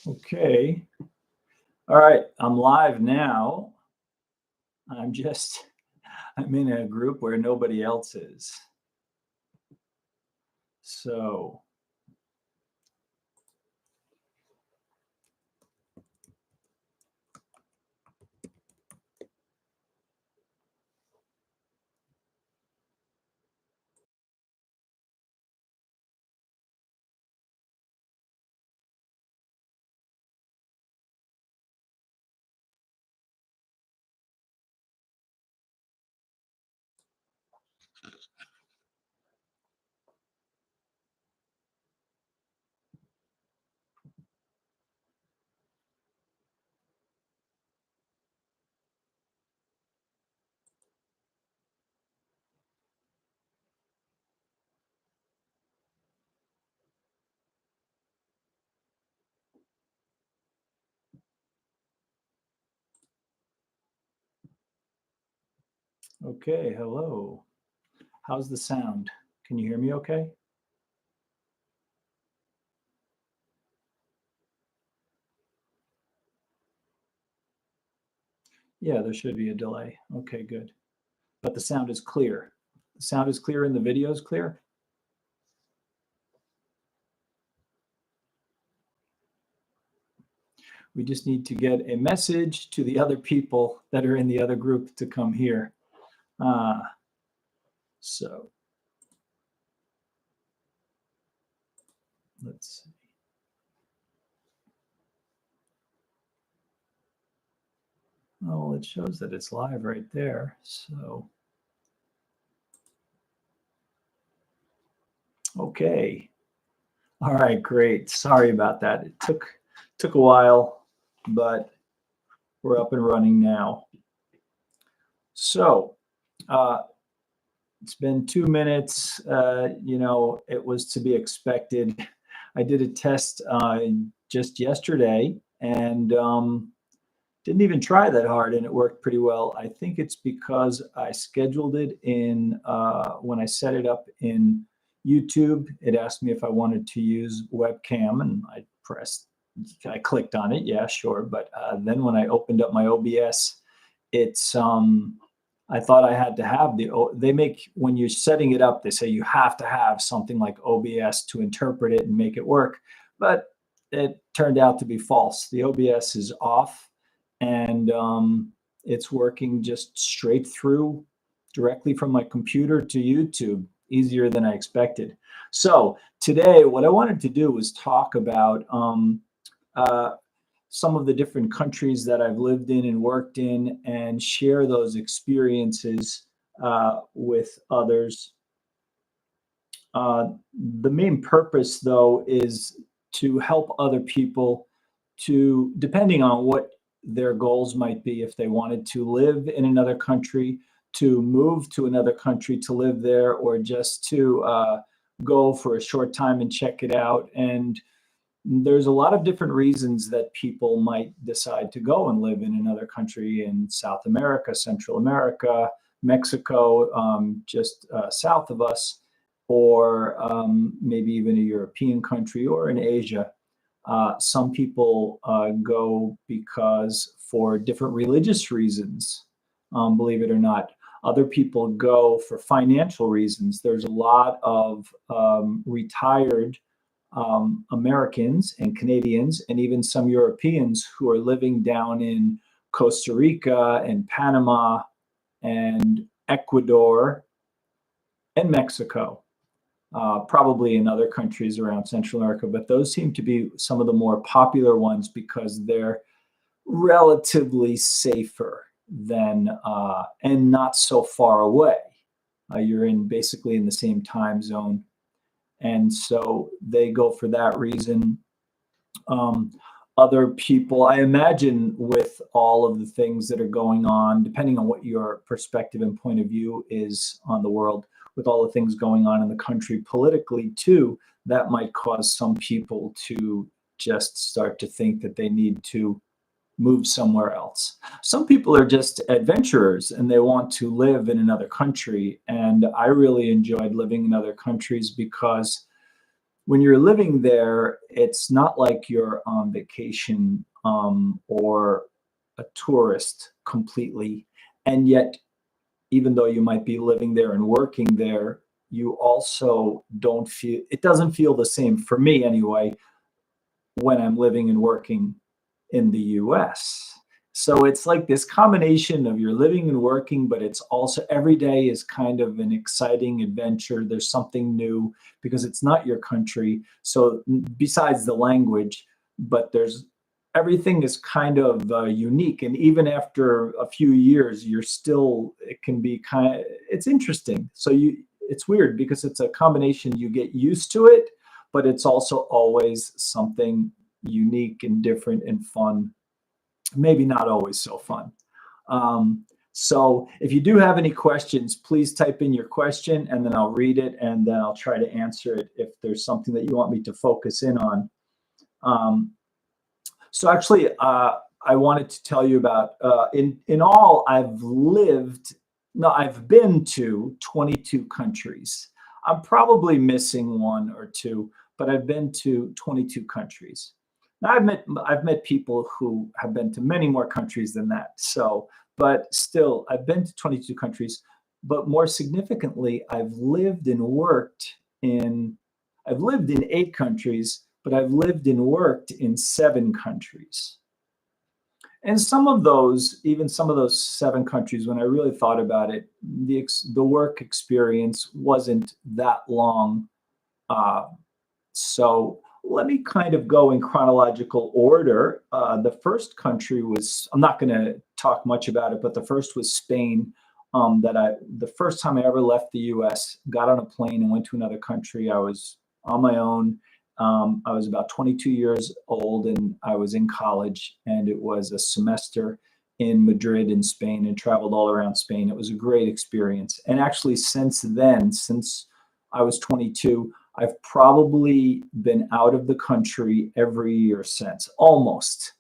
Okay. All right. I'm live now. I'm just, I'm in a group where nobody else is. So, okay. Hello. How's the sound? Can you hear me okay? Yeah, there should be a delay. Okay, good. But the sound is clear. The sound is clear and the video is clear? We just need to get a message to the other people that are in the other group to come here. Uh, so let's see. Oh, well, it shows that it's live right there. So, okay. All right, great. Sorry about that. It took a while, but we're up and running now. So, uh, it's been 2 minutes. It was to be expected. I did a test just yesterday and didn't even try that hard, and it worked pretty well. I think it's because I scheduled it in when I set it up in YouTube. It asked me if I wanted to use webcam, and I clicked on it. Yeah, sure. But then when I opened up my OBS, it's I thought I had to have they make, when you're setting it up, they say you have to have something like OBS to interpret it and make it work. But it turned out to be false. The OBS is off, and it's working just straight through directly from my computer to YouTube, easier than I expected. So today, what I wanted to do was talk about uh, some of the different countries that I've lived in and worked in, and share those experiences with others. Uh, the main purpose, though, is to help other people to, depending on what their goals might be, if they wanted to live in another country, to move to another country to live there, or just to go for a short time and check it out. And there's a lot of different reasons that people might decide to go and live in another country in South America, Central America, Mexico, just south of us, or maybe even a European country, or in Asia. Some people go because for different religious reasons, believe it or not. Other people go for financial reasons. There's a lot of retired Americans and Canadians, and even some Europeans who are living down in Costa Rica and Panama and Ecuador and Mexico, probably in other countries around Central America. But those seem to be some of the more popular ones because they're relatively safer than and not so far away. You're in basically in the same time zone, and so they go for that reason. Um, Other people, I imagine, with all of the things that are going on, depending on what your perspective and point of view is on the world, with all the things going on in the country politically too, that might cause some people to just start to think that they need to move somewhere else. Some people are just adventurers and they want to live in another country. And I really enjoyed living in other countries because when you're living there, it's not like you're on vacation or a tourist completely. And yet, even though you might be living there and working there, you also don't feel, it doesn't feel the same for me anyway, when I'm living and working in the US. So it's like this combination of you're living and working, but it's also every day is kind of an exciting adventure. There's something new because it's not your country. So besides the language, but there's everything is kind of unique. And even after a few years, you're still, it can be kind of, it's interesting. So it's weird because it's a combination, you get used to it, but it's also always something unique and different and fun. Maybe not always so fun. So if you do have any questions, please type in your question and then I'll read it and then I'll try to answer it if there's something that you want me to focus in on. So actually, I wanted to tell you about, in all, I've been to 22 countries. I'm probably missing one or two, but I've been to 22 countries. Now, I've met people who have been to many more countries than that. So, but still, I've been to 22 countries. But more significantly, I've lived in 8 countries, but I've lived and worked in 7 countries. And some of those 7 countries, when I really thought about it, the work experience wasn't that long. So let me kind of go in chronological order. The first country was, I'm not going to talk much about it, but the first was Spain. The first time I ever left the US, got on a plane and went to another country. I was on my own. I was about 22 years old and I was in college, and it was a semester in Madrid in Spain, and traveled all around Spain. It was a great experience. And actually since then, since I was 22, I've probably been out of the country every year since, almost,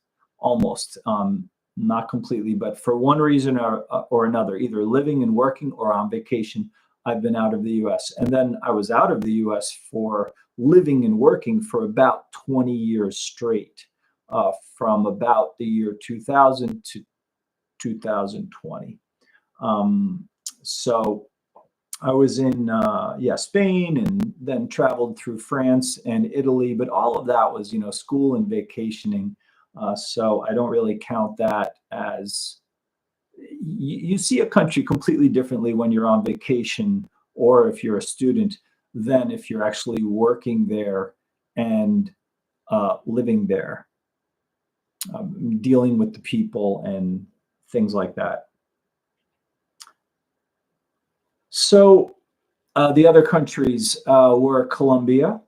not completely, but for one reason or another, either living and working or on vacation, I've been out of the US. And then I was out of the US for living and working for about 20 years straight, from about the year 2000 to 2020. So I was in Spain, and then traveled through France and Italy, but all of that was, school and vacationing. So I don't really count that as, you see a country completely differently when you're on vacation or if you're a student than if you're actually working there and living there, dealing with the people and things like that. So the other countries were Colombia,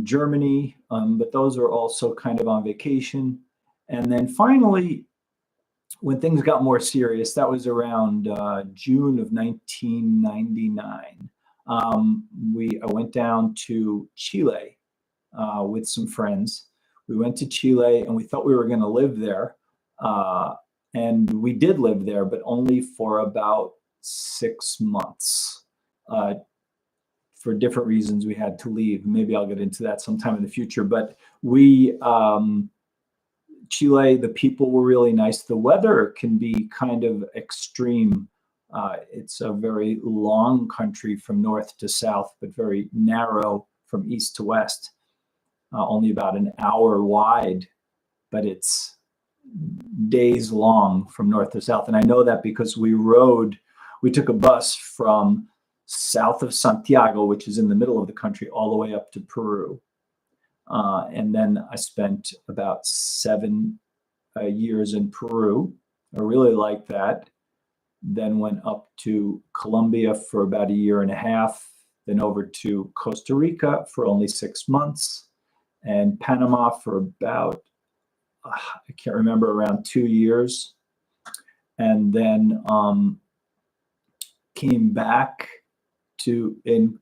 Germany, but those are also kind of on vacation. And then finally, when things got more serious, that was around June of 1999. I went down to Chile with some friends. We went to Chile and we thought we were going to live there. And we did live there, but only for about 6 months. For different reasons, we had to leave. Maybe I'll get into that sometime in the future. But Chile, the people were really nice. The weather can be kind of extreme. It's a very long country from north to south, but very narrow from east to west. Only about an hour wide, but it's days long from north to south. And I know that because we took a bus from south of Santiago, which is in the middle of the country, all the way up to Peru. And then I spent about 7 years in Peru. I really liked that. Then went up to Colombia for about 1.5 years, then over to Costa Rica for only 6 months, and Panama for about, I can't remember, around 2 years. And then came back to, in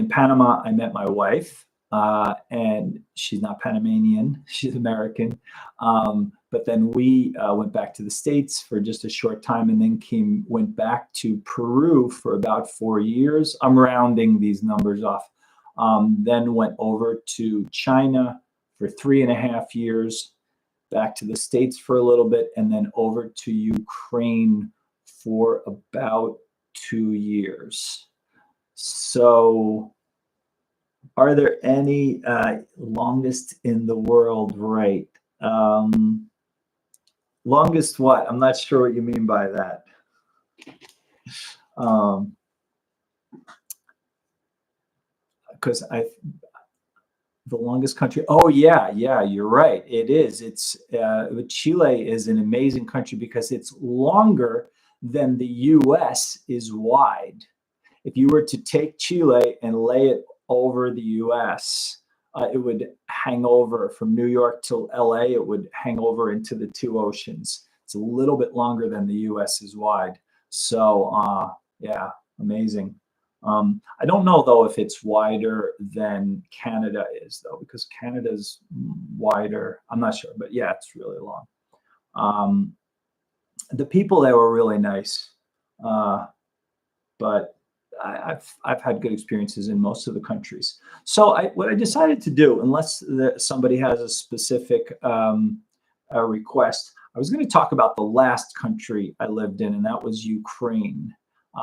Panama, I met my wife. and she's not Panamanian, she's American. But then we went back to the States for just a short time and then went back to Peru for about 4 years. I'm rounding these numbers off. Then went over to China for 3.5 years, back to the States for a little bit, and then over to Ukraine for about 2 years. So are there any longest in the world, right? Longest what? I'm not sure what you mean by that. Because the longest country. Oh yeah, you're right. It is. It's Chile is an amazing country because it's longer than the U.S. is wide. If you were to take Chile and lay it over the U.S., it would hang over from New York to L.A. It would hang over into the two oceans. It's a little bit longer than the U.S. is wide. So yeah, amazing. I don't know though if it's wider than Canada is though, because Canada's wider. I'm not sure, but yeah, it's really long. The people there were really nice, but I've had good experiences in most of the countries. So what I decided to do, unless somebody has a specific request, I was going to talk about the last country I lived in, and that was Ukraine,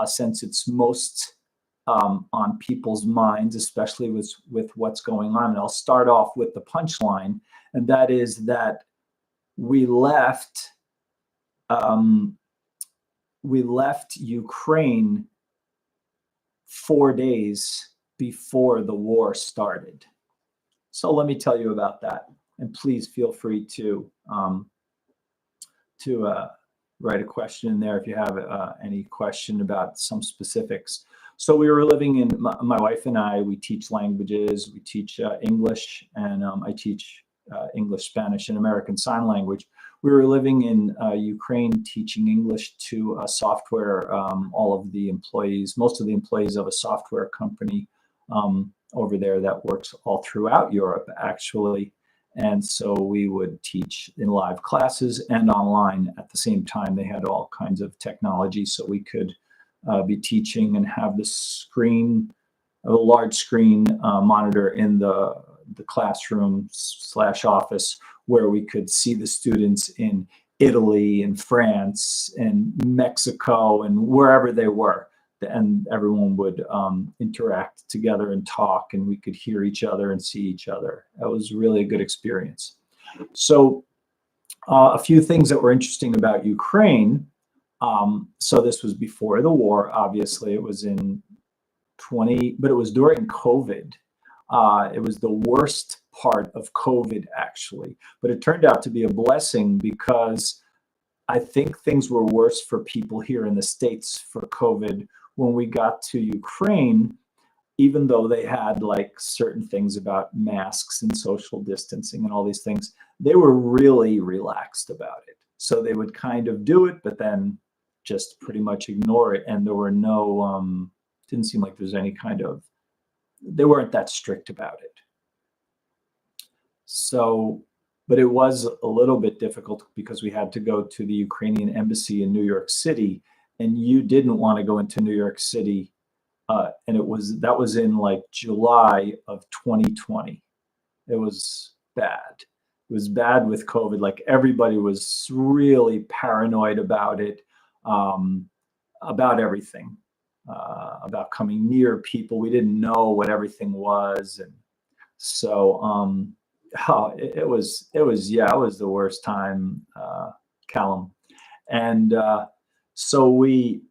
since it's most on people's minds, especially with what's going on. And I'll start off with the punchline, and that is that we left Ukraine 4 days before the war started. So let me tell you about that, and please feel free to write a question in there if you have any question about some specifics. So we were living in, my wife and I, we teach languages, we teach English, and I teach English, Spanish, and American Sign Language. We were living in Ukraine teaching English to a software, all of the employees, most of the employees of a software company over there that works all throughout Europe, actually. And so we would teach in live classes and online at the same time. They had all kinds of technology, so we could be teaching and have the screen, a large screen monitor in the classroom / office, where we could see the students in Italy and France and Mexico and wherever they were. And everyone would interact together and talk, and we could hear each other and see each other. That was really a good experience. So a few things that were interesting about Ukraine. So this was before the war, obviously. It was in but it was during COVID. It was the worst part of COVID, actually. But it turned out to be a blessing, because I think things were worse for people here in the States for COVID. When we got to Ukraine, even though they had like certain things about masks and social distancing and all these things, they were really relaxed about it. So they would kind of do it, but then just pretty much ignore it. And there were no, didn't seem like there's any kind of, they weren't that strict about it. So, but it was a little bit difficult because we had to go to the Ukrainian embassy in New York City, and you didn't want to go into New York City. And that was in like July of 2020. It was bad. It was bad with COVID. Like everybody was really paranoid about it, about everything, about coming near people. We didn't know what everything was. And so, it was the worst time, Callum. And so we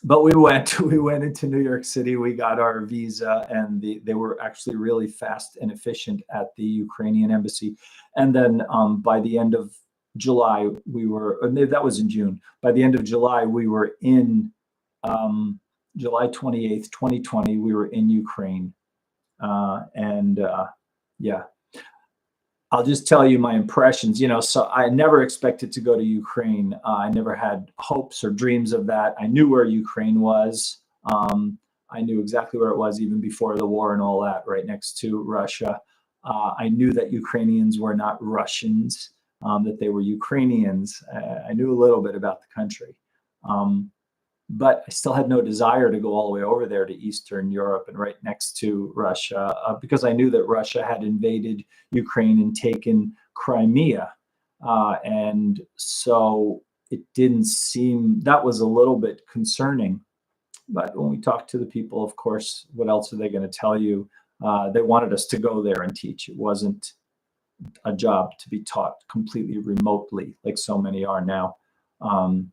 went into New York City. We got our visa, and they were actually really fast and efficient at the Ukrainian embassy. And then by the end of July, that was in June. By the end of July, we were in July 28th, 2020, we were in Ukraine. Yeah. I'll just tell you my impressions, so I never expected to go to Ukraine. I never had hopes or dreams of that. I knew where Ukraine was. I knew exactly where it was even before the war and all that, right next to Russia. I knew that Ukrainians were not Russians, that they were Ukrainians. I knew a little bit about the country. Um, but I still had no desire to go all the way over there to Eastern Europe and right next to Russia, because I knew that Russia had invaded Ukraine and taken Crimea. And so it didn't seem, that was a little bit concerning. But when we talked to the people, of course, what else are they going to tell you? They wanted us to go there and teach. It wasn't a job to be taught completely remotely, like so many are now. Um,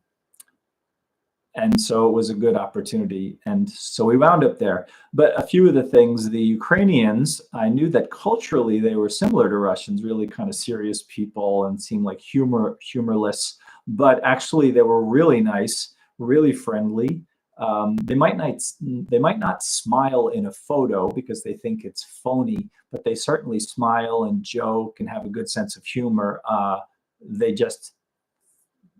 and so it was a good opportunity. And so we wound up there. But a few of the things, the Ukrainians, I knew that culturally they were similar to Russians, really kind of serious people and seemed like humorless. But actually, they were really nice, really friendly. They might not smile in a photo because they think it's phony, but they certainly smile and joke and have a good sense of humor. They just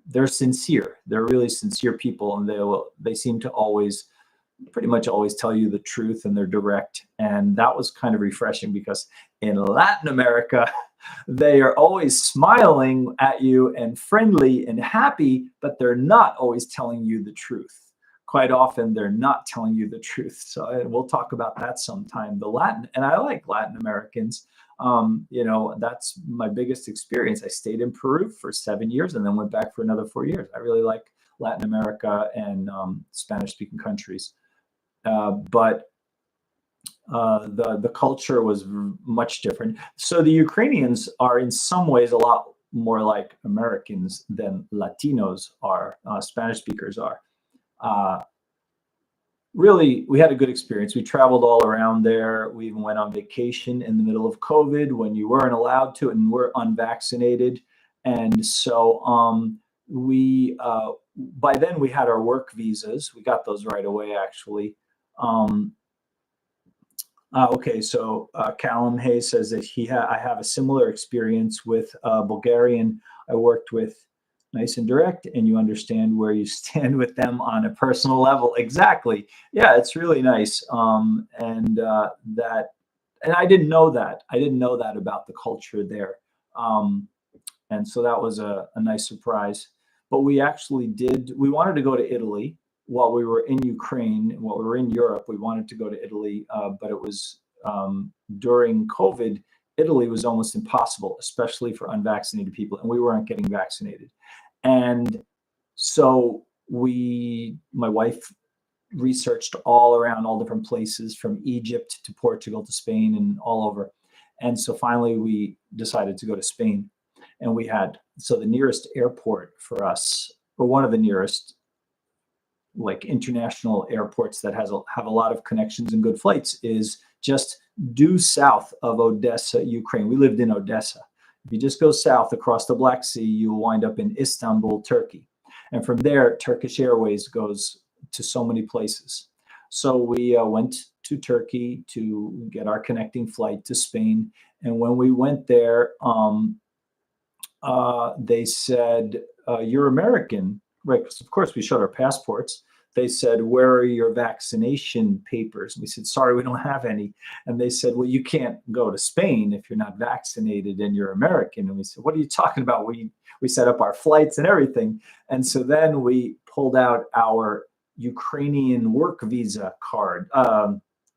they're sincere. They're really sincere people, and they seem to always pretty much always tell you the truth, and they're direct. And that was kind of refreshing because in Latin America, they are always smiling at you and friendly and happy, but they're not always telling you the truth. Quite often, they're not telling you the truth. So we'll talk about that sometime. And I like Latin Americans. That's my biggest experience. I stayed in Peru for 7 years and then went back for another 4 years. I really like Latin America and Spanish-speaking countries. But the culture was much different. So the Ukrainians are in some ways a lot more like Americans than Latinos are, Spanish speakers are. Really, we had a good experience. We traveled all around there. We even went on vacation in the middle of COVID when you weren't allowed to and were unvaccinated. And so we by then we had our work visas. We got those right away, actually. Okay, so Callum Hayes says that I have a similar experience with Bulgarian. I worked with nice and direct, and you understand where you stand with them on a personal level. Exactly. Yeah, it's really nice. And I didn't know that. I didn't know that about the culture there. And so that was a nice surprise. But we wanted to go to Italy while we were in Ukraine. While we were in Europe, we wanted to go to Italy, but it was during COVID. Italy was almost impossible, especially for unvaccinated people, and we weren't getting vaccinated. And so my wife researched all around all different places from Egypt to Portugal to Spain and all over. And so finally we decided to go to Spain. And the nearest airport for us, or one of the nearest like international airports that have a lot of connections and good flights, is just due south of Odessa, Ukraine. We lived in Odessa. If you just go south across the Black Sea, you'll wind up in Istanbul, Turkey. And from there, Turkish Airways goes to so many places. So we went to Turkey to get our connecting flight to Spain. And when we went there, they said, "You're American," right? Because of course we showed our passports. They said, "Where are your vaccination papers?" And we said, "Sorry, we don't have any." And they said, "Well, you can't go to Spain if you're not vaccinated and you're American." And we said, "What are you talking about? We set up our flights and everything." And so then we pulled out our Ukrainian work visa card,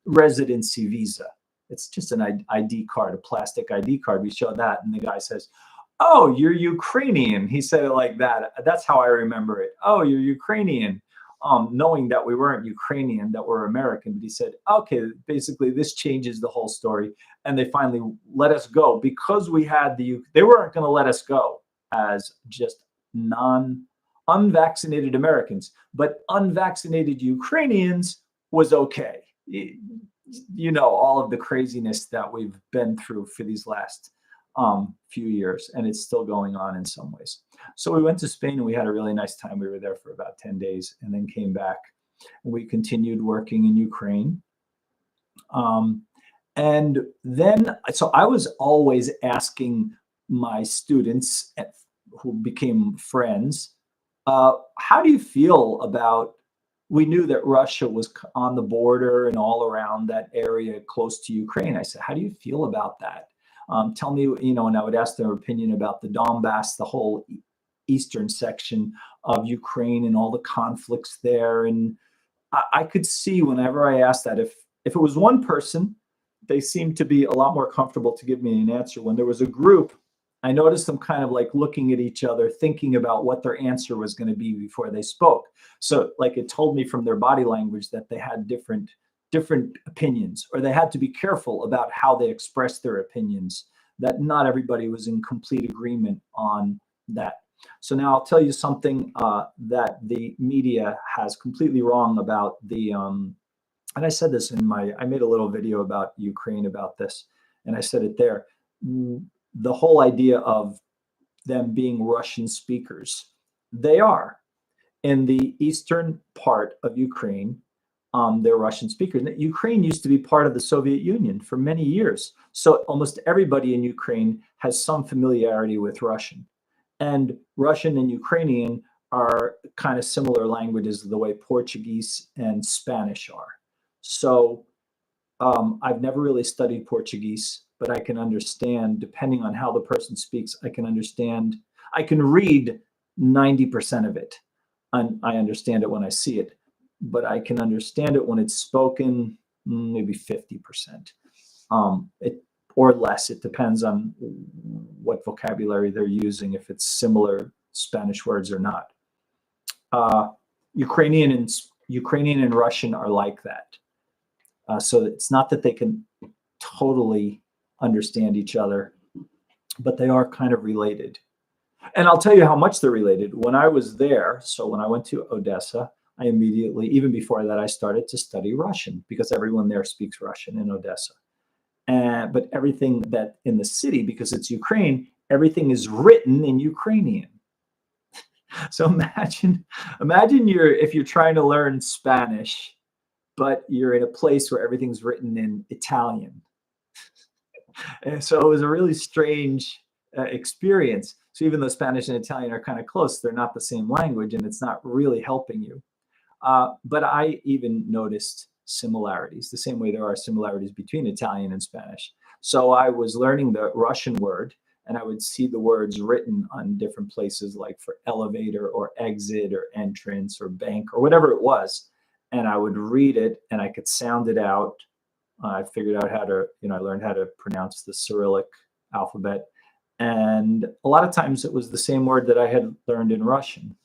residency visa. It's just an ID card, a plastic ID card. We showed that, and the guy says, "Oh, you're Ukrainian." He said it like that. That's how I remember it. "Oh, you're Ukrainian." Knowing that we weren't Ukrainian, that we're American. But he said, "Okay, basically this changes the whole story." And they finally let us go because they weren't going to let us go as just unvaccinated Americans, but unvaccinated Ukrainians was okay. All of the craziness that we've been through for these last few years, and it's still going on in some ways. So we went to Spain and we had a really nice time. We were there for about 10 days and then came back. We continued working in Ukraine. And then, so I was always asking my students who became friends, how do you feel about we knew that Russia was on the border and all around that area close to Ukraine. I said, how do you feel about that? Tell me, and I would ask their opinion about the Donbass, the whole eastern section of Ukraine and all the conflicts there. And I could see whenever I asked that, if it was one person, they seemed to be a lot more comfortable to give me an answer. When there was a group, I noticed them kind of like looking at each other, thinking about what their answer was going to be before they spoke. So like it told me from their body language that they had different opinions, or they had to be careful about how they expressed their opinions, that not everybody was in complete agreement on that. So now I'll tell you something that the media has completely wrong about the, and I said this I made a little video about Ukraine about this, and I said it there. The whole idea of them being Russian speakers, they are. In the eastern part of Ukraine, they're Russian speakers. Ukraine used to be part of the Soviet Union for many years. So almost everybody in Ukraine has some familiarity with Russian. And Russian and Ukrainian are kind of similar languages the way Portuguese and Spanish are. So I've never really studied Portuguese, but I can understand, depending on how the person speaks, I can read 90% of it. And I understand it when I see it, but I can understand it when it's spoken, maybe 50%. Or less. It depends on what vocabulary they're using, if it's similar Spanish words or not. Ukrainian and Russian are like that. So it's not that they can totally understand each other, but they are kind of related. And I'll tell you how much they're related. When I was there, so when I went to Odessa, I immediately, even before that, I started to study Russian because everyone there speaks Russian in Odessa. But everything that in the city, because it's Ukraine, everything is written in Ukrainian. So imagine if you're trying to learn Spanish, but you're in a place where everything's written in Italian. And so it was a really strange experience. So even though Spanish and Italian are kind of close, they're not the same language, and it's not really helping you. But I even noticed similarities, the same way there are similarities between Italian and Spanish. So I was learning the Russian word, and I would see the words written on different places, like for elevator or exit or entrance or bank or whatever it was. And I would read it and I could sound it out. I figured out how to, I learned how to pronounce the Cyrillic alphabet. And a lot of times it was the same word that I had learned in Russian.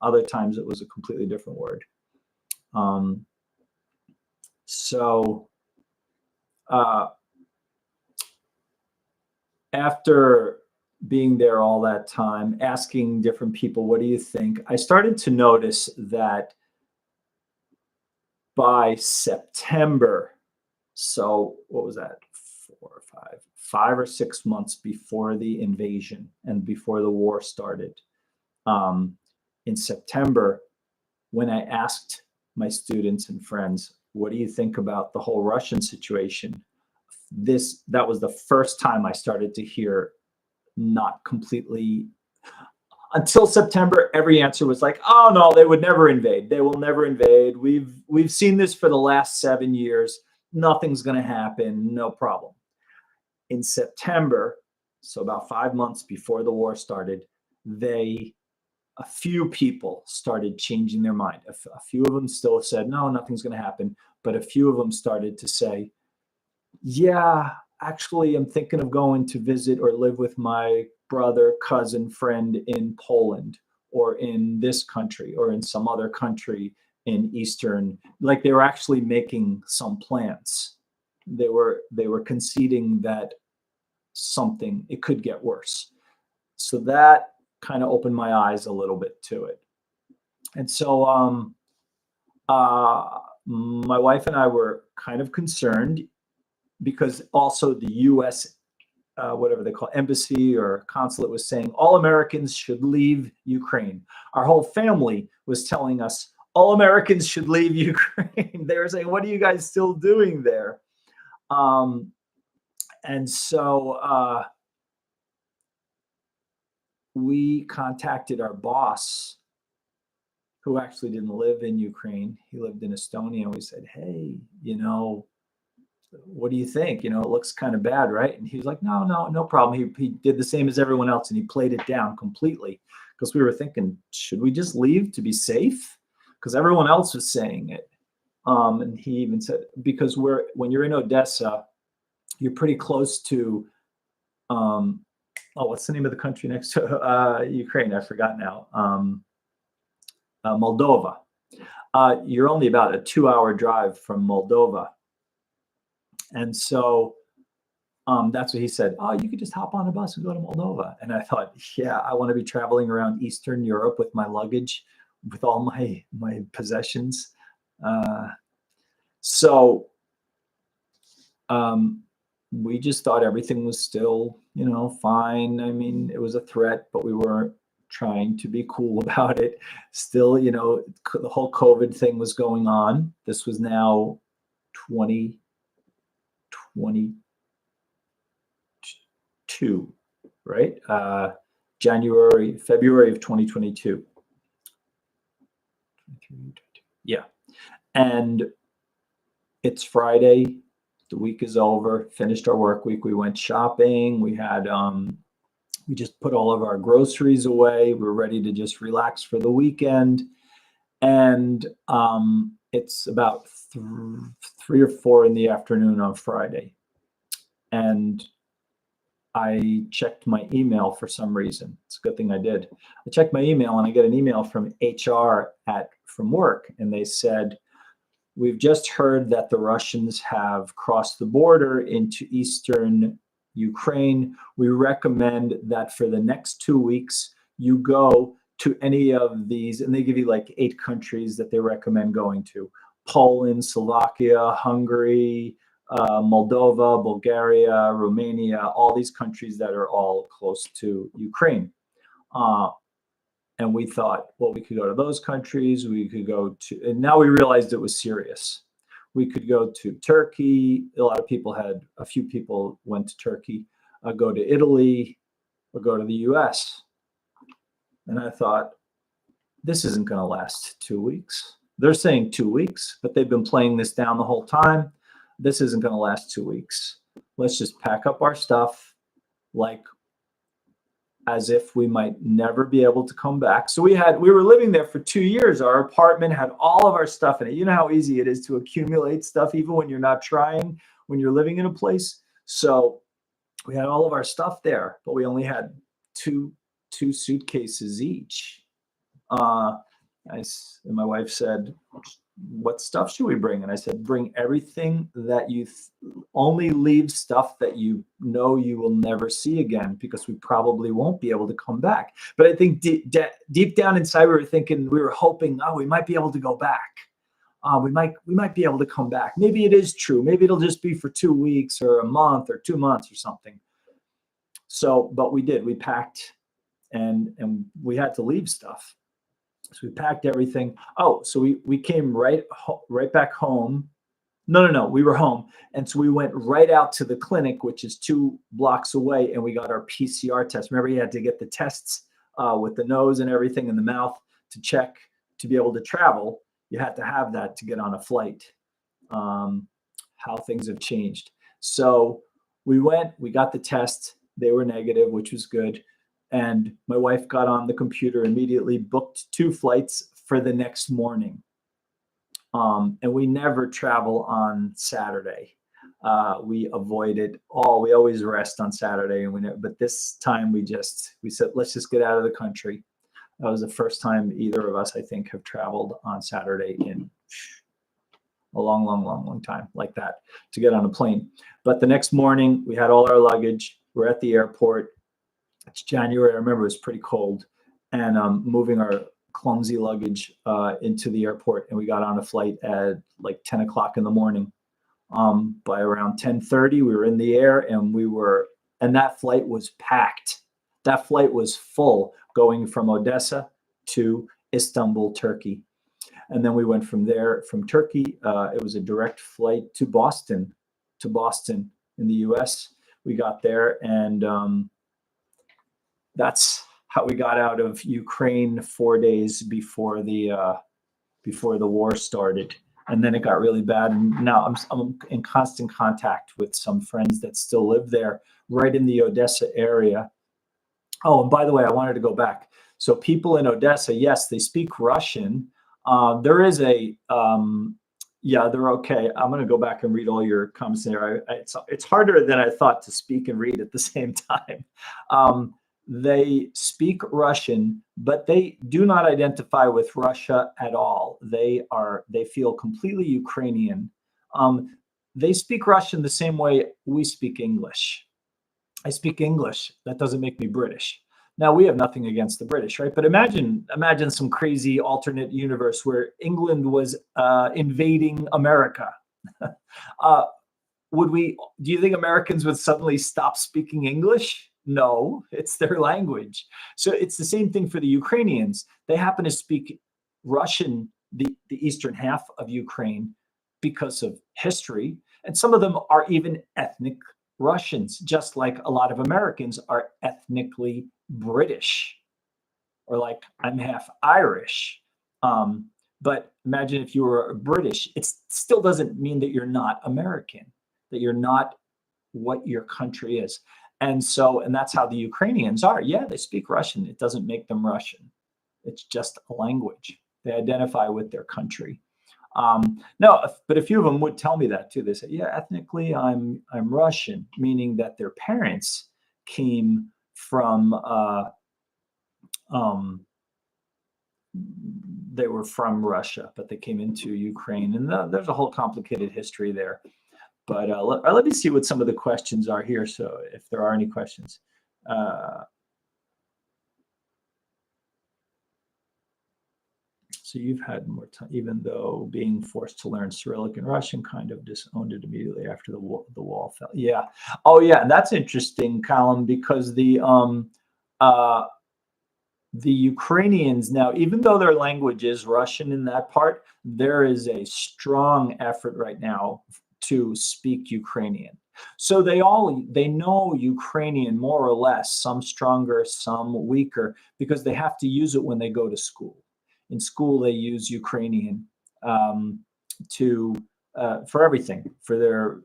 Other times it was a completely different word. After being there all that time, asking different people, what do you think? I started to notice that by September, so what was that, 5 or 6 months before the invasion and before the war started, in September, when I asked my students and friends, what do you think about the whole Russian situation? That was the first time I started to hear not completely. Until September, every answer was like, oh no, they would never invade. They will never invade. We've seen this for the last 7 years. Nothing's going to happen. No problem. In September, so about 5 months before the war started, a few people started changing their mind. A few of them still said, no, nothing's going to happen. But a few of them started to say, yeah, actually, I'm thinking of going to visit or live with my brother, cousin, friend in Poland or in this country or in some other country in Eastern. Like they were actually making some plans. They were conceding that it could get worse. So that kind of opened my eyes a little bit to it. And so my wife and I were kind of concerned because also the U.S. Whatever they call embassy or consulate was saying all Americans should leave Ukraine. Our whole family was telling us all Americans should leave Ukraine. They were saying, what are you guys still doing there? And so we contacted our boss who actually didn't live in Ukraine. He lived in Estonia. We said, hey, what do you think? It looks kind of bad, right? And he was like, no, no, no problem. He did the same as everyone else, and he played it down completely, because we were thinking, should we just leave to be safe? Because everyone else was saying it. And he even said, because when you're in Odessa, you're pretty close to, what's the name of the country next to Ukraine? I forgot now. Moldova. You're only about a 2-hour drive from Moldova. And so that's what he said. Oh, you could just hop on a bus and go to Moldova. And I thought, yeah, I want to be traveling around Eastern Europe with my luggage, with all my possessions. So we just thought everything was still, fine. I mean, it was a threat, but we weren't trying to be cool about it. Still, the whole COVID thing was going on. This was now 2022, right? February of 2022. Yeah. And it's Friday. The week is over. Finished our work week. We went shopping. We had, we just put all of our groceries away. We're ready to just relax for the weekend. And it's about 3 or 4 in the afternoon on Friday. And I checked my email for some reason. It's a good thing I did. I checked my email, and I get an email from HR from work, and they said, we've just heard that the Russians have crossed the border into eastern Ukraine. We recommend that for the next 2 weeks, you go to any of these, and they give you like 8 countries that they recommend going to: Poland, Slovakia, Hungary, Moldova, Bulgaria, Romania, all these countries that are all close to Ukraine. And we thought, well, we could go to those countries. We could go to, and now we realized it was serious. We could go to Turkey. A few people went to Turkey, go to Italy, or go to the US. And I thought, this isn't going to last 2 weeks. They're saying 2 weeks, but they've been playing this down the whole time. This isn't going to last 2 weeks. Let's just pack up our stuff, as if we might never be able to come back. So we were living there for 2 years. Our apartment had all of our stuff in it. You know how easy it is to accumulate stuff, even when you're not trying, when you're living in a place. So we had all of our stuff there, but we only had two suitcases each. And my wife said, what stuff should we bring? And I said, bring everything that only leave stuff that you will never see again, because we probably won't be able to come back. But I think deep down inside, we were hoping, we might be able to go back. We might be able to come back. Maybe it is true. Maybe it'll just be for 2 weeks or a month or 2 months or something. So, but we did. We packed, and we had to leave stuff. So we packed everything. So we came right back home. No, we were home. And so we went right out to the clinic, which is 2 blocks away, and we got our PCR test. Remember, you had to get the tests with the nose and everything in the mouth to check to be able to travel. You had to have that to get on a flight. How things have changed. So we got the test. They were negative, which was good. And my wife got on the computer, immediately booked 2 flights for the next morning. And we never travel on Saturday. We avoid it all. We always rest on Saturday, but this time we said, let's just get out of the country. That was the first time either of us, I think, have traveled on Saturday in a long time like that, to get on a plane. But the next morning, we had all our luggage. We're at the airport. It's January. I remember it was pretty cold, and moving our clumsy luggage into the airport, and we got on a flight at like 10 o'clock in the morning. By around 10:30, we were in the air, and that flight was packed. That flight was full, going from Odessa to Istanbul, Turkey. And then we went from there, from Turkey. It was a direct flight to Boston in the US. We got there, and that's how we got out of Ukraine 4 days before the war started, and then it got really bad. And now I'm in constant contact with some friends that still live there, right in the Odessa area. Oh, and by the way, I wanted to go back. So people in Odessa, yes, they speak Russian. There is yeah, they're okay. I'm going to go back and read all your comments there. It's harder than I thought to speak and read at the same time. Um, they speak Russian, but they do not identify with Russia at all. They feel completely Ukrainian. Um, they speak Russian the same way we speak English. I speak English. That doesn't make me British. Now we have nothing against the British, right? But imagine some crazy alternate universe where England was invading America. uh, would we? Do you think Americans would suddenly stop speaking English? No, it's their language. So it's the same thing for the Ukrainians. They happen to speak Russian, the eastern half of Ukraine, because of history, and some of them are even ethnic Russians, just like a lot of Americans are ethnically British, or like I'm half Irish. Um, but imagine if you were British, it still doesn't mean that you're not American, that you're not what your country is. And that's how the Ukrainians are. Yeah, they speak Russian. It doesn't make them Russian. It's just a language. They identify with their country. No, but a few of them would tell me that too. They say, "Yeah, ethnically, I'm Russian," meaning that their parents came from um, they were from Russia, but they came into Ukraine, and there's a whole complicated history there. But let me see what some of the questions are here. So if there are any questions. Uh, So you've had more time, even though being forced to learn Cyrillic and Russian kind of disowned it immediately after the wall fell. Yeah. Oh, yeah. And that's interesting, Colin, because uh, the Ukrainians now, even though their language is Russian in that part, there is a strong effort right now to speak Ukrainian. So they know Ukrainian more or less, some stronger, some weaker, because they have to use it when they go to school. In school, they use Ukrainian um, to for everything, for their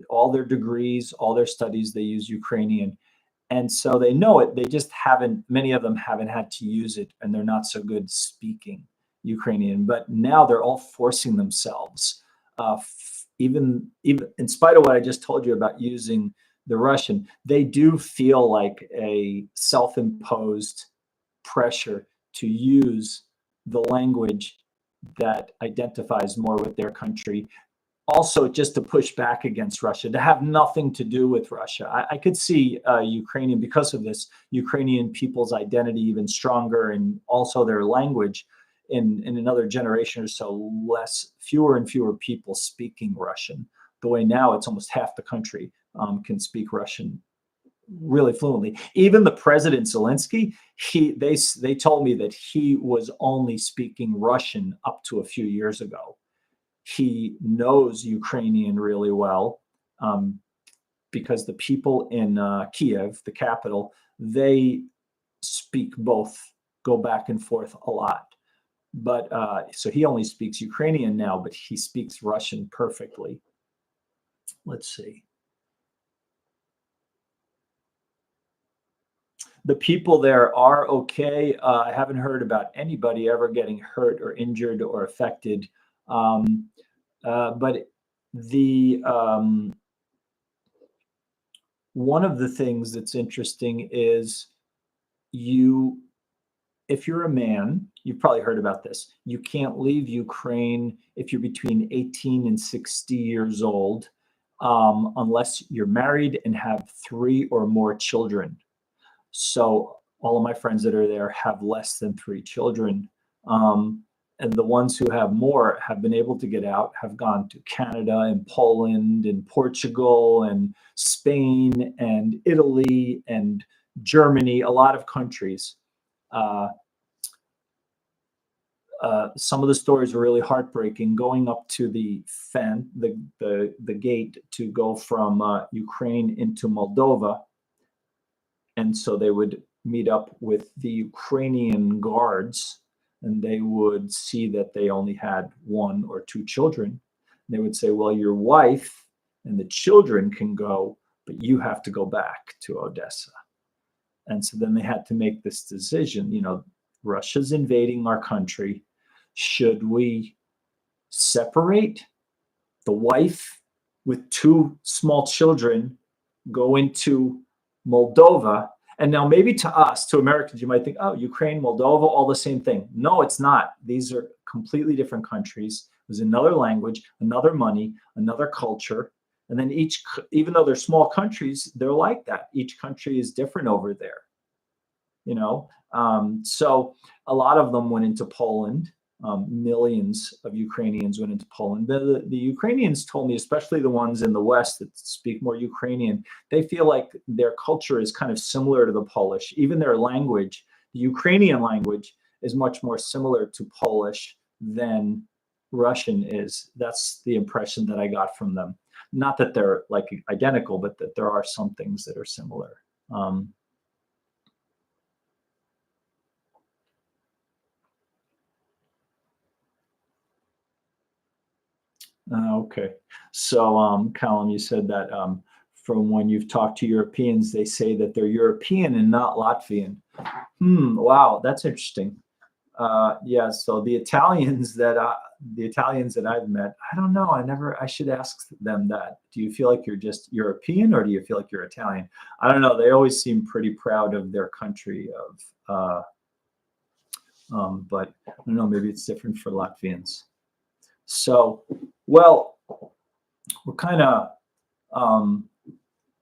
all their degrees, all their studies. They use Ukrainian, and so they know it. They just haven't. Many of them haven't had to use it, and they're not so good speaking Ukrainian. But now they're all forcing themselves, even in spite of what I just told you about using the Russian. They do feel like a self-imposed pressure to use the language that identifies more with their country. Also, just to push back against Russia, to have nothing to do with Russia. I could see Ukrainian, because of this, Ukrainian people's identity even stronger, and also their language in another generation or so, fewer and fewer people speaking Russian. The way now it's almost half the country can speak Russian really fluently. Even the president Zelensky, they told me that he was only speaking Russian up to a few years ago. He knows Ukrainian really well because the people in Kiev, the capital, they speak both, go back and forth a lot. But so he only speaks Ukrainian now, but he speaks Russian perfectly. Let's see. The people there are okay. I haven't heard about anybody ever getting hurt or injured or affected. But one of the things that's interesting is if you're a man, you've probably heard about this. You can't leave Ukraine if you're between 18 and 60 years old, unless you're married and have 3 or more children. So all of my friends that are there have less than 3 children. And the ones who have more have been able to get out, have gone to Canada and Poland and Portugal and Spain and Italy and Germany, a lot of countries. Some of the stories are really heartbreaking. Going up to the gate to go from Ukraine into Moldova, and so they would meet up with the Ukrainian guards, and they would see that they only had one or two children. They would say, well, your wife and the children can go, but you have to go back to Odessa. And so then they had to make this decision, Russia's invading our country. Should we separate the wife with two small children, go into Moldova? And now maybe to us, to Americans, you might think, oh, Ukraine, Moldova, all the same thing. No, it's not. These are completely different countries. There's another language, another money, another culture. And then even though they're small countries, they're like that. Each country is different over there, So a lot of them went into Poland. Millions of Ukrainians went into Poland. The Ukrainians told me, especially the ones in the West that speak more Ukrainian, they feel like their culture is kind of similar to the Polish. Even their language, the Ukrainian language, is much more similar to Polish than Russian is. That's the impression that I got from them. Not that they're like identical, but that there are some things that are similar. Okay. So, Callum, you said that from when you've talked to Europeans, they say that they're European and not Latvian. Wow, that's interesting. Yeah. So the Italians that I've met, I don't know. I should ask them that. Do you feel like you're just European, or do you feel like you're Italian? I don't know. They always seem pretty proud of their country. But I don't know. Maybe it's different for Latvians. So, well, we're kind of,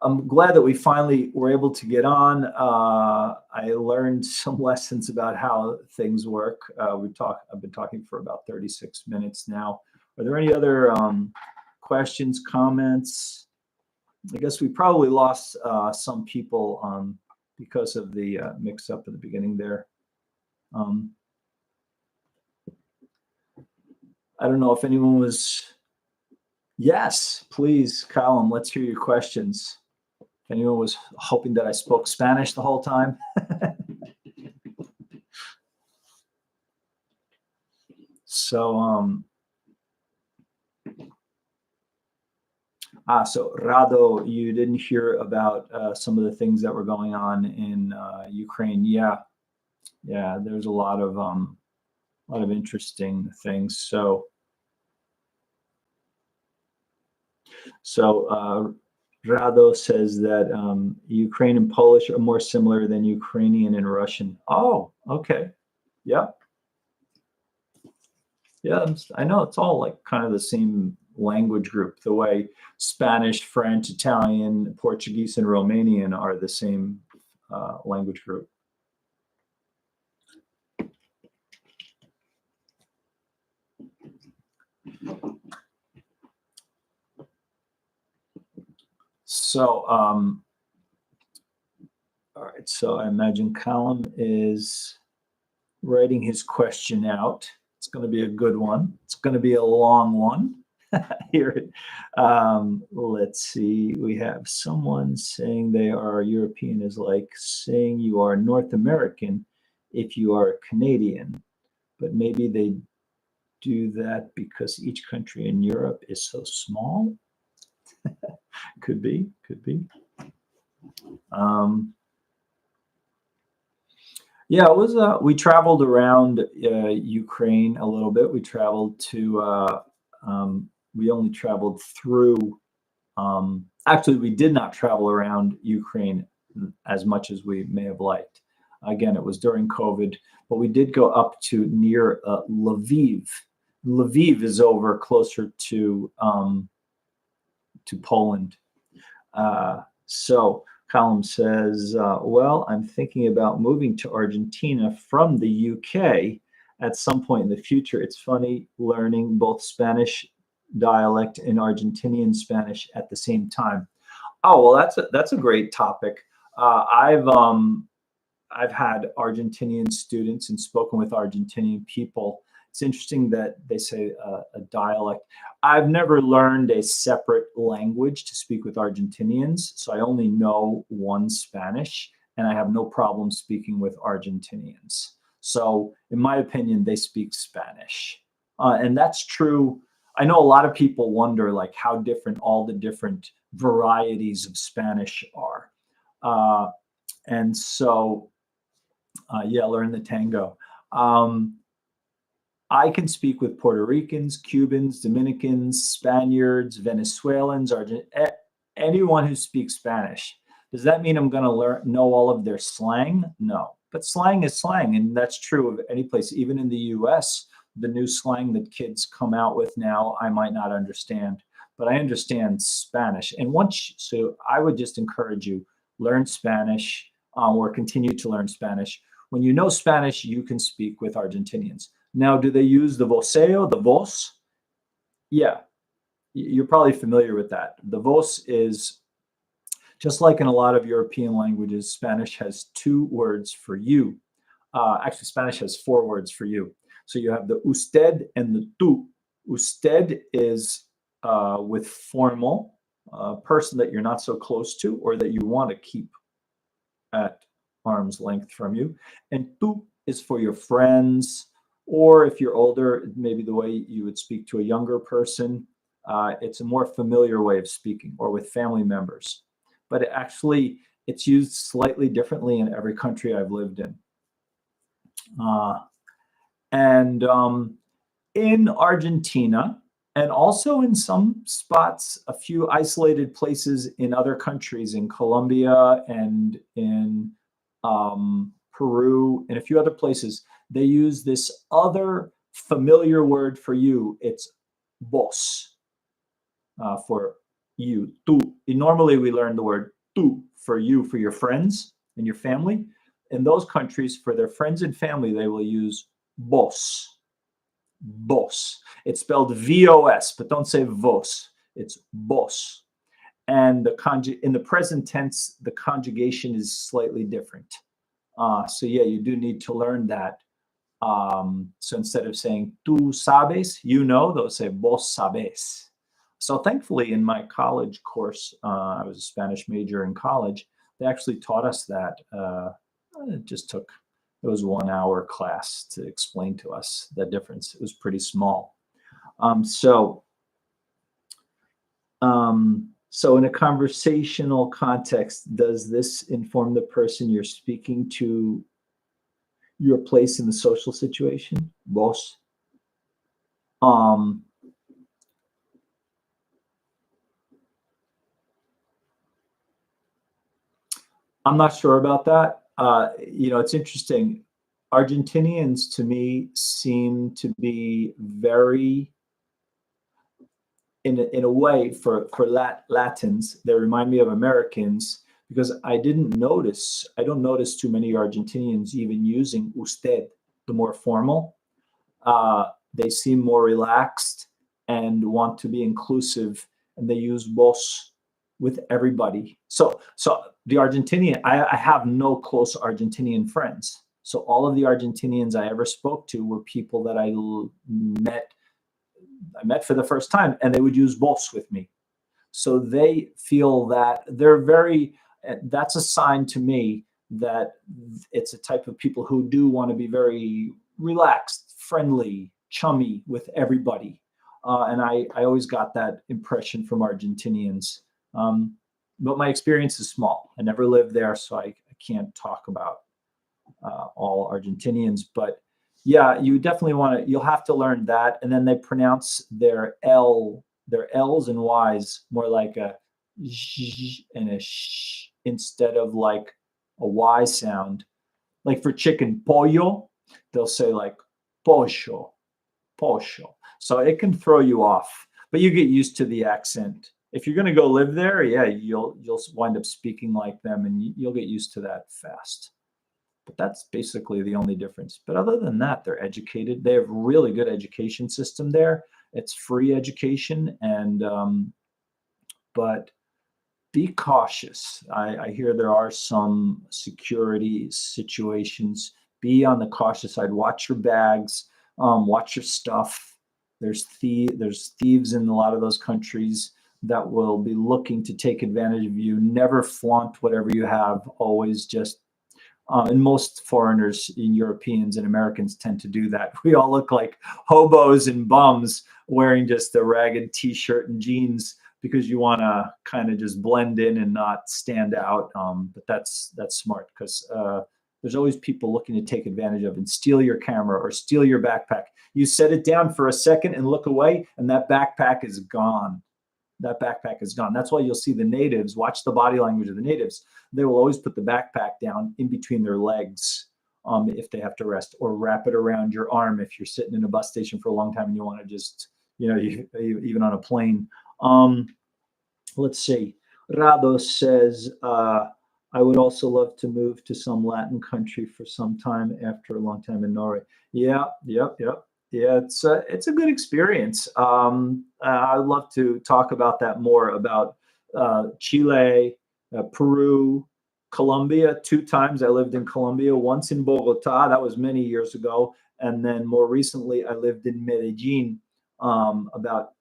I'm glad that we finally were able to get on. I learned some lessons about how things work. I've been talking for about 36 minutes now. Are there any other questions, comments? I guess we probably lost some people because of the mix up at the beginning there. I don't know if anyone was. Yes, please, Callum, let's hear your questions. If anyone was hoping that I spoke Spanish the whole time. So, so Rado, you didn't hear about some of the things that were going on in Ukraine. Yeah, there's a lot of interesting things. So Rado says that Ukraine and Polish are more similar than Ukrainian and Russian. Oh, okay. Yeah. Yeah, I know it's all like kind of the same language group, the way Spanish, French, Italian, Portuguese, and Romanian are the same language group. So, all right. So I imagine Callum is writing his question out. It's going to be a good one. It's going to be a long one. Here, let's see. We have someone saying they are European is like saying you are North American if you are Canadian, but maybe they do that because each country in Europe is so small. Could be. Yeah, it was. We traveled around Ukraine a little bit. We traveled to. We only traveled through. Actually, we did not travel around Ukraine as much as we may have liked. Again, it was during COVID, but we did go up to near Lviv. Lviv is over closer to Poland. So Column says, well, I'm thinking about moving to Argentina from the UK at some point in the future. It's funny learning both Spanish dialect and Argentinian Spanish at the same time. Oh, well, that's a great topic. I've had Argentinian students and spoken with Argentinian people. It's interesting that they say a dialect. I've never learned a separate language to speak with Argentinians, so I only know one Spanish, and I have no problem speaking with Argentinians. So, in my opinion, they speak Spanish, and that's true. I know a lot of people wonder like how different all the different varieties of Spanish are, uh, and so yeah, learn the tango. Um, I can speak with Puerto Ricans, Cubans, Dominicans, Spaniards, Venezuelans, anyone who speaks Spanish. Does that mean I'm going to know all of their slang? No, but slang is slang, and that's true of any place. Even in the U.S., the new slang that kids come out with now, I might not understand, but I understand Spanish. And so I would just encourage you, learn Spanish, or continue to learn Spanish. When you know Spanish, you can speak with Argentinians. Now, do they use the voceo, the voz? Yeah, you're probably familiar with that. The voz is just like in a lot of European languages, Spanish has two words for you. Actually, Spanish has four words for you. So you have the usted and the tú. Usted is with formal, person that you're not so close to or that you want to keep at arm's length from you. And tú is for your friends, or if you're older, maybe the way you would speak to a younger person. It's a more familiar way of speaking, or with family members. But it's used slightly differently in every country I've lived in. And in Argentina, and also in some spots, a few isolated places in other countries, in Colombia and in Peru and a few other places, they use this other familiar word for you. It's vos, for you, tú. Normally we learn the word tú for you, for your friends and your family. In those countries, for their friends and family, they will use vos. Vos. It's spelled V-O-S, but don't say vos. It's vos. And in the present tense, the conjugation is slightly different. So yeah, you do need to learn that. So instead of saying tú sabes, you know, they'll say vos sabes. So thankfully, in my college course, I was a Spanish major in college. They actually taught us that. It was 1 hour class to explain to us the difference. It was pretty small. So in a conversational context, does this inform the person you're speaking to your place in the social situation? Vos. I'm not sure about that. It's interesting. Argentinians to me seem to be very, in a way, for Latins, they remind me of Americans, because I don't notice too many Argentinians even using usted, the more formal. They seem more relaxed and want to be inclusive, and they use vos with everybody. So the Argentinian, I have no close Argentinian friends. So all of the Argentinians I ever spoke to were people that I met for the first time, and they would use vos with me. So they feel that that's a sign to me that it's a type of people who do want to be very relaxed, friendly, chummy with everybody. And I always got that impression from Argentinians. But my experience is small. I never lived there, so I can't talk about all Argentinians. But yeah, you'll have to learn that. And then they pronounce their L's and Y's more like a sh and a sh instead of like a Y sound. Like for chicken, pollo, they'll say like pollo. So it can throw you off, but you get used to the accent. If you're going to go live there, yeah, you'll wind up speaking like them, and you'll get used to that fast. But that's basically the only difference. But other than that, they're educated. They have really good education system there. It's free education, and but be cautious. I hear there are some security situations. Be on the cautious side. Watch your bags. Watch your stuff. There's thieves in a lot of those countries that will be looking to take advantage of you. Never flaunt whatever you have. Always just And most foreigners and Europeans and Americans tend to do that. We all look like hobos and bums wearing just a ragged t-shirt and jeans because you want to kind of just blend in and not stand out. But that's smart because there's always people looking to take advantage of and steal your camera or steal your backpack. You set it down for a second and look away, and that backpack is gone. That backpack is gone. That's why you'll see the natives, watch the body language of the natives. They will always put the backpack down in between their legs if they have to rest, or wrap it around your arm if you're sitting in a bus station for a long time and you want to just, even on a plane. Let's see. Rado says, I would also love to move to some Latin country for some time after a long time in Norway. Yeah, yep. Yeah, it's a good experience. I'd love to talk about that more, about Chile, Peru, Colombia. 2 times I lived in Colombia, once in Bogota, that was many years ago. And then more recently, I lived in Medellin. About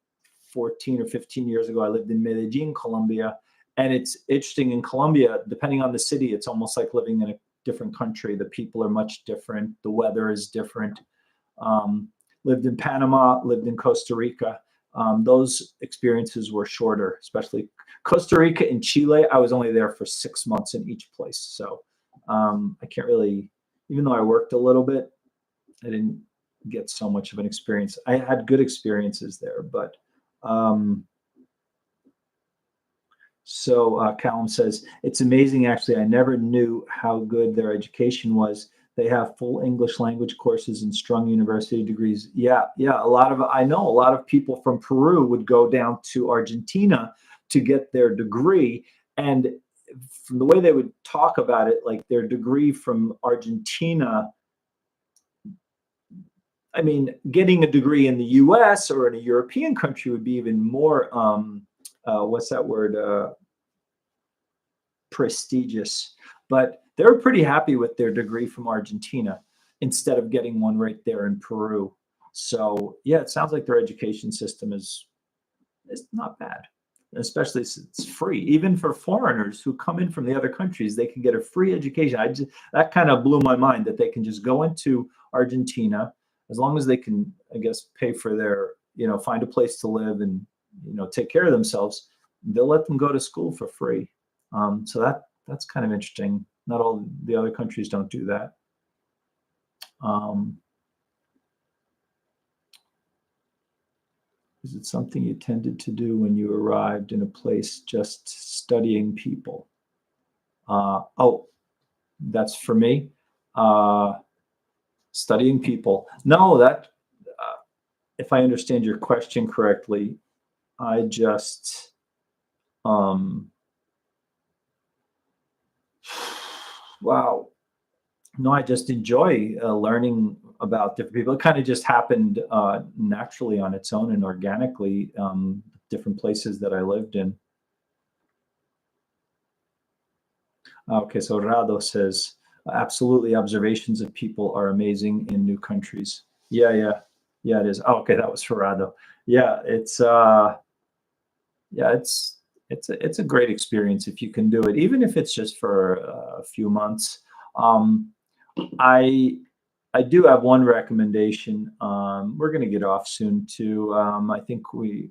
14 or 15 years ago, I lived in Medellin, Colombia. And it's interesting, in Colombia, depending on the city, it's almost like living in a different country. The people are much different. The weather is different. Lived in Panama, lived in Costa Rica. Those experiences were shorter, especially Costa Rica and Chile. I was only there for 6 months in each place. So I can't really, even though I worked a little bit, I didn't get so much of an experience. I had good experiences there, but Callum says, it's amazing, actually. I never knew how good their education was. They have full English language courses and strong university degrees. Yeah. I know a lot of people from Peru would go down to Argentina to get their degree. And from the way they would talk about it, like their degree from Argentina, I mean, getting a degree in the US or in a European country would be even more, what's that word? Prestigious. But they were pretty happy with their degree from Argentina instead of getting one right there in Peru. So yeah, it sounds like their education system is not bad, especially since it's free. Even for foreigners who come in from the other countries, they can get a free education. That kind of blew my mind, that they can just go into Argentina, as long as they can, I guess, pay for their, find a place to live and, take care of themselves. They'll let them go to school for free. So that's kind of interesting. Not all the other countries don't do that. Is it something you tended to do when you arrived in a place, just studying people? That's for me. Studying people. No, if I understand your question correctly, I just, wow. No, I just enjoy learning about different people. It kind of just happened naturally on its own and organically, different places that I lived in. Okay, so Rado says, absolutely, observations of people are amazing in new countries. Yeah, it is. Oh, okay, that was for Rado. Yeah, it's a great experience if you can do it, even if it's just for a few months. I do have one recommendation. We're going to get off soon too. I think we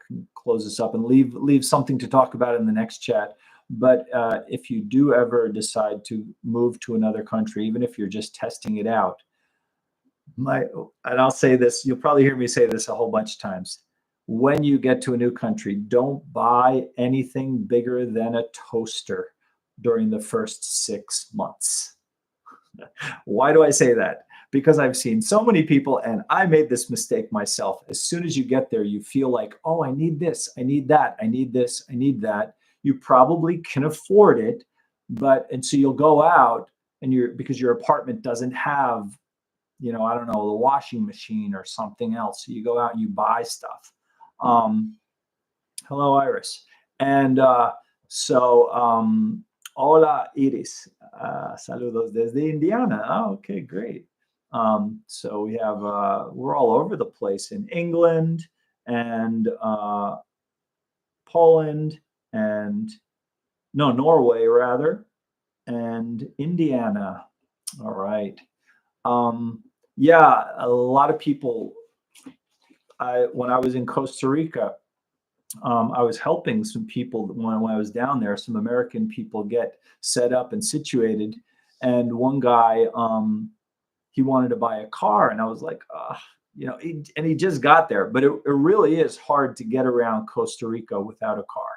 can close this up and leave something to talk about in the next chat. But if you do ever decide to move to another country, even if you're just testing it out, and I'll say this, you'll probably hear me say this a whole bunch of times. When you get to a new country, don't buy anything bigger than a toaster during the first 6 months. Why do I say that? Because I've seen so many people, and I made this mistake myself. As soon as you get there, you feel like, oh, I need this, I need that, I need this, I need that. You probably can afford it, and so you'll go out and because your apartment doesn't have, I don't know, the washing machine or something else. So you go out and you buy stuff. Hello, Iris. And hola, Iris. Saludos desde Indiana. Oh, okay, great. So we have, we're all over the place in England and Poland and, no, Norway rather, and Indiana. All right. Yeah, a lot of people. When I was in Costa Rica, I was helping some people when I was down there. Some American people get set up and situated, and one guy, he wanted to buy a car, and I was like, and he just got there, but it really is hard to get around Costa Rica without a car.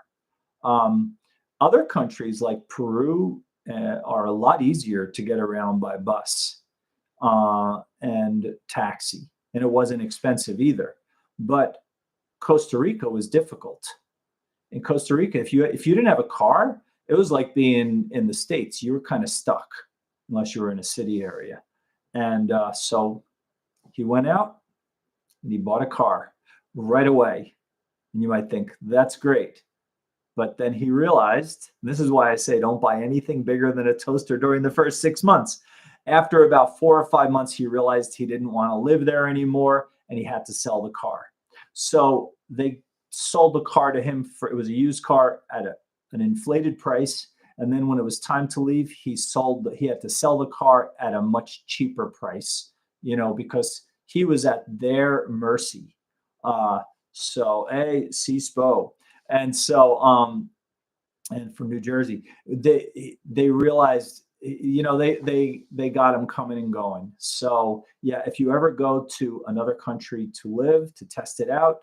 Um, Other countries like Peru are a lot easier to get around by bus and taxi, and it wasn't expensive either. But Costa Rica was difficult. In Costa Rica, if you didn't have a car, it was like being in the States. You were kind of stuck unless you were in a city area. And so he went out and he bought a car right away. And you might think that's great. But then he realized, and this is why I say don't buy anything bigger than a toaster during the first 6 months. After about 4 or 5 months, he realized he didn't want to live there anymore and he had to sell the car. So they sold the car to him it was a used car at an inflated price. And then when it was time to leave, he had to sell the car at a much cheaper price, because he was at their mercy. Hey, C-SPO. And so, and from New Jersey, they realized, they got him coming and going. So yeah, if you ever go to another country to live, to test it out,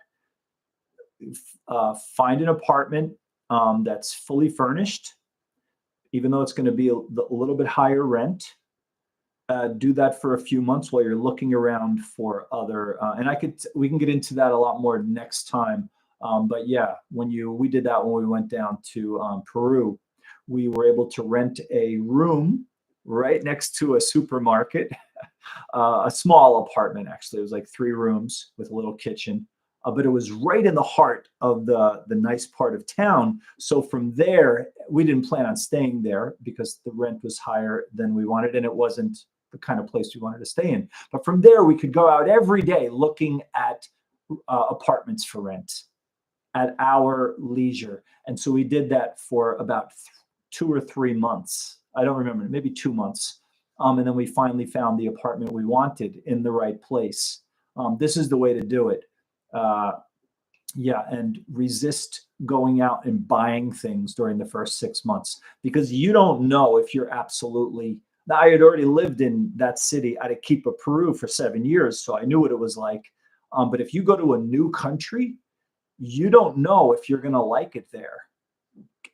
find an apartment that's fully furnished, even though it's going to be a little bit higher rent. Do that for a few months while you're looking around for other, and we can get into that a lot more next time. But yeah, we did that when we went down to Peru. We were able to rent a room right next to a supermarket, a small apartment, actually. It was like 3 rooms with a little kitchen, but it was right in the heart of the nice part of town. So from there, we didn't plan on staying there because the rent was higher than we wanted, and it wasn't the kind of place we wanted to stay in. But from there, we could go out every day looking at apartments for rent at our leisure. And so we did that for about 2 or 3 months. I don't remember, maybe 2 months. And then we finally found the apartment we wanted in the right place. This is the way to do it. And resist going out and buying things during the first 6 months, because you don't know if you're absolutely. Now, I had already lived in that city, Arequipa, Peru, for 7 years, so I knew what it was like. But if you go to a new country, you don't know if you're going to like it there.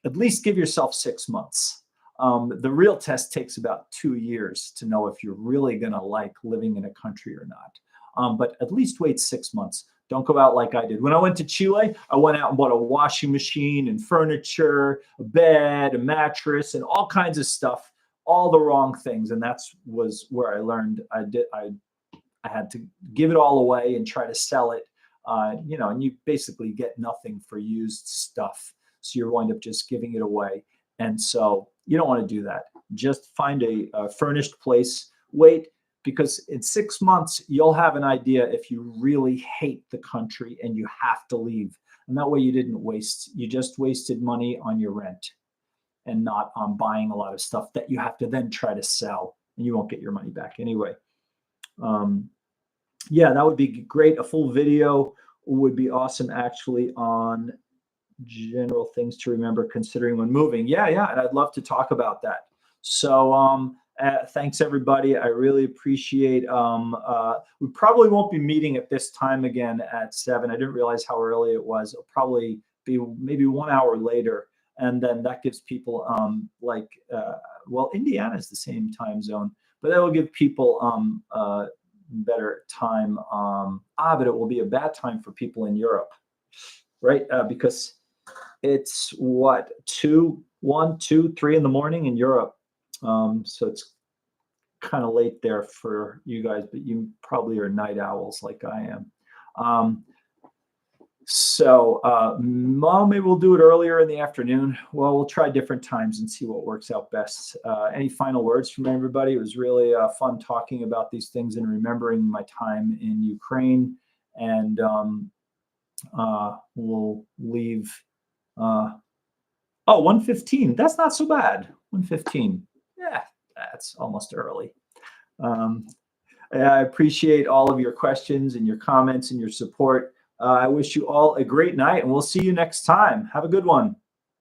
At least give yourself 6 months. The real test takes about 2 years to know if you're really going to like living in a country or not. But at least wait 6 months. Don't go out like I did. When I went to Chile, I went out and bought a washing machine and furniture, a bed, a mattress, and all kinds of stuff, all the wrong things. And was where I learned I had to give it all away and try to sell it. And you basically get nothing for used stuff. So you wind up just giving it away. And so you don't want to do that. Just find a furnished place. Wait, because in 6 months, you'll have an idea if you really hate the country and you have to leave. And that way you just wasted money on your rent and not on buying a lot of stuff that you have to then try to sell, and you won't get your money back anyway. That would be great. A full video would be awesome, actually, on general things to remember considering when moving. Yeah, and I'd love to talk about that. So thanks, everybody. I really appreciate. We probably won't be meeting at this time again at 7. I didn't realize how early it was. It'll probably be maybe 1 hour later, and then that gives people Indiana is the same time zone, but that will give people better time. But it will be a bad time for people in Europe, right? Because it's 1, 2, 3 in the morning in Europe. So it's kind of late there for you guys, but you probably are night owls like I am. Maybe we'll do it earlier in the afternoon. Well, we'll try different times and see what works out best. Any final words from everybody? It was really fun talking about these things and remembering my time in Ukraine. And we'll leave. 1:15. That's not so bad. 1:15. It's almost early. I appreciate all of your questions and your comments and your support. I wish you all a great night, and we'll see you next time. Have a good one.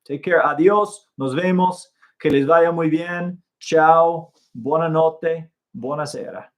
Take care. Adios. Nos vemos. Que les vaya muy bien. Ciao. Buonanotte. Buonasera.